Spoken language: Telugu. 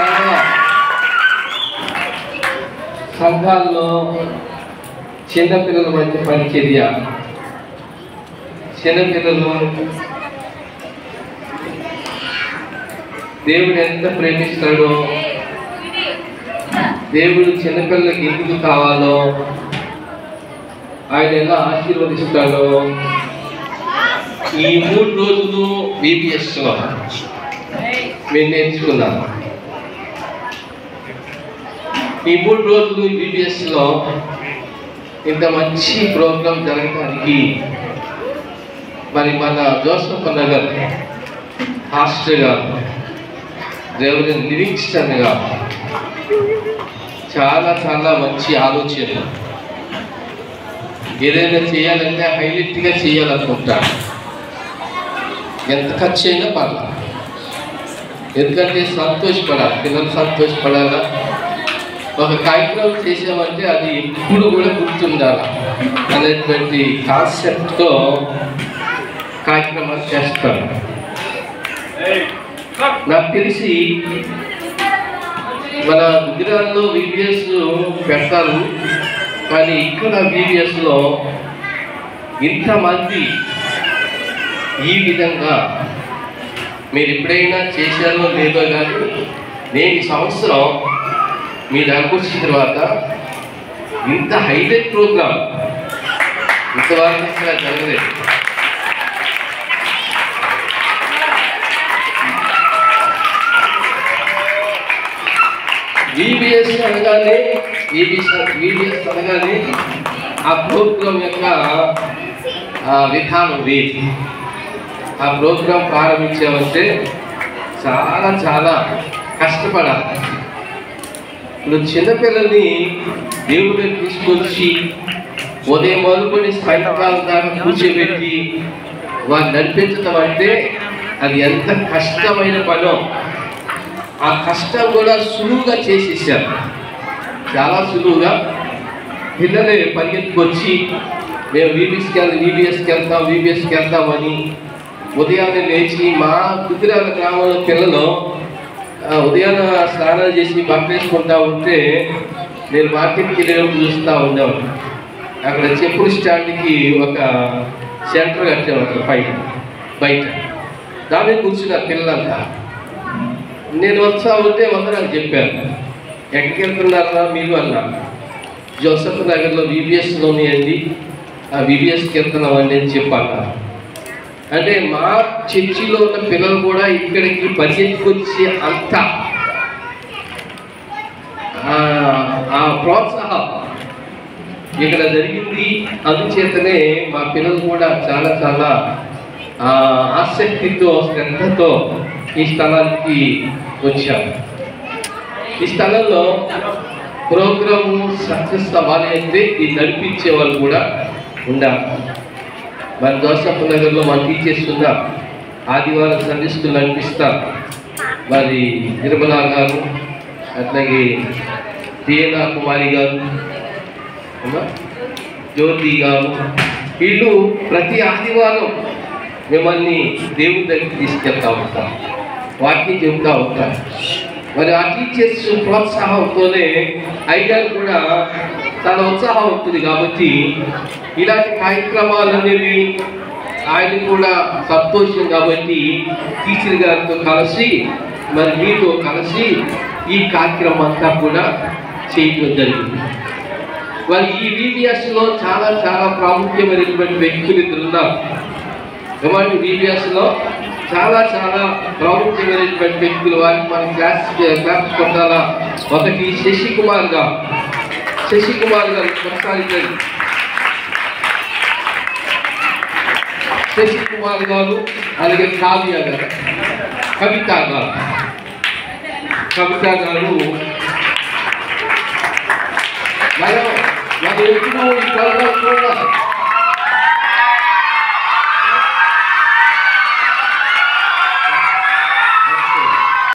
చాలా సంఘాల్లో చిన్నపిల్లల మధ్య పరిచర్య, చిన్నపిల్లలు దేవుడు ఎంత ప్రేమిస్తాడో, దేవుడు చిన్నపిల్లలకి ఎందుకు కావాలో, ఆయన ఎలా ఆశీర్వదిస్తాడో ఈ 3 రోజులు VBSలో మేము నేర్చుకున్నాము. ఈ 3 రోజులు VBSలో ఇంత మంచి ప్రోగ్రాం జరగడానికి మరి మన జోసఫ్ నగర్ హాస్టల్ గారు, రెవరెండ్ లివింగ్స్టన్ గారు చాలా చాలా మంచి ఆలోచన. ఏదైనా చేయాలంటే హైలైట్గా చేయాలనుకుంటాను. ఎంత ఖర్చు అయినా పర్లేదు, ఎందుకంటే సంతోషపడాలి, పిల్లలు సంతోషపడాలా. ఒక కార్యక్రమం చేసామంటే అది ఎప్పుడు కూడా గుర్తుండాలి అనేటువంటి కాన్సెప్ట్తో కార్యక్రమాలు చేస్తాను. నాకు తెలిసి మన గుజరాత్లో VBS పెడతారు, కానీ ఇక్కడ VBSలో ఇంతమంది ఈ విధంగా మీరు ఎప్పుడైనా చేశారో లేదో కానీ నేను ఈ సంవత్సరం మీ దానికి వచ్చిన తర్వాత ఇంత హైలైట్ ప్రోగ్రాం ఇంతవరకు ఇక్కడ జరగలేదు. VBS అనగానే ఆ ప్రోగ్రాం యొక్క విధానం వేది. ఆ ప్రోగ్రాం ప్రారంభించామంటే చాలా చాలా కష్టపడాలి. ఇప్పుడు చిన్నపిల్లల్ని దేవుడు తీసుకొచ్చి ఉదయం మొదలుకొని సాయంకాలం దాకా కూర్చోబెట్టి వారిని నడిపించడం అంటే అది ఎంత కష్టమైన పనో. ఆ కష్టం కూడా సులువుగా చేసేసారు, చాలా సులువుగా. పిల్లలే పరిగెత్తుకొచ్చి మేము VBSకి వెళ్తామని ఉదయాన్నే లేచి, మా కుదిరాల గ్రామంలో పిల్లలు ఉదయాన్న స్నానాలు చేసి బట్టలు వేసుకుంటా ఉంటే నేను మార్కెట్కి వెళ్ళినప్పుడు చూస్తూ ఉండేవాడు. అక్కడ చెప్పుల స్టాండ్కి ఒక సెంటర్ కట్టాము అక్కడ బయట. దాని కూర్చున్నారు పిల్లలంతా. నేను వస్తా ఉంటే నాకు చెప్పాను, ఎక్కడికి వెళ్తున్నారా మీరు అన్నా. జోసఫ్ నగర్లో VBSలోనే అండి, ఆ VBSకి వెళ్తున్నామండి అని చెప్పాను. అంటే మా చర్చిలో ఉన్న పిల్లలు కూడా ఇక్కడికి పరిగెత్తుకొచ్చే అంత ఆ ప్రోత్సాహం ఇక్కడ జరిగింది. అందుచేతనే మా పిల్లలు కూడా చాలా చాలా ఆసక్తితో, శ్రద్ధతో ఈ స్థలానికి వచ్చాము. ఈ స్థలంలో ప్రోగ్రాము సక్సెస్ అవ్వాలి అంటే ఈ నడిపించే వాళ్ళు కూడా ఉండాలి. మన జోసఫ్ నగర్లో మన టీచర్స్ ఉన్నారు, ఆదివారం సండే స్కూల్ నడిపిస్తారు. మరి నిర్మలా గారు, అట్లాగే దీనా కుమారి గారు, జ్యోతి గారు, వీళ్ళు ప్రతి ఆదివారం మిమ్మల్ని దేవుని దగ్గరికి తీసుకెళ్తూ ఉంటారు, వాక్యం చెబుతూ ఉంటారు. మరి ఆ టీచర్స్ ప్రోత్సాహంతోనే అయ్యారు కూడా చాలా ఉత్సాహం ఉంటుంది. కాబట్టి ఇలాంటి కార్యక్రమాలు అనేవి ఆయన కూడా సంతోషం. కాబట్టి టీచర్ గారితో కలిసి మరి మీతో కలిసి ఈ కార్యక్రమం అంతా కూడా చేయడం జరిగింది. మరి ఈ VBSలో చాలా చాలా ప్రాముఖ్యమైనటువంటి వ్యక్తులు ఇద్దరు ఉన్నారు. కాబట్టి VBSలో చాలా చాలా ప్రాముఖ్యమైనటువంటి వ్యక్తులు, వారికి మన క్లాస్ కొట్టాలా. ఒకటి శశికుమార్ గారు కొనసాగించండి. శశికుమార్ గారు, అలాగే కావ్య గారు, కవిత గారు మనం ఎప్పుడు ఈ ప్రోగ్రాం చూడాలి.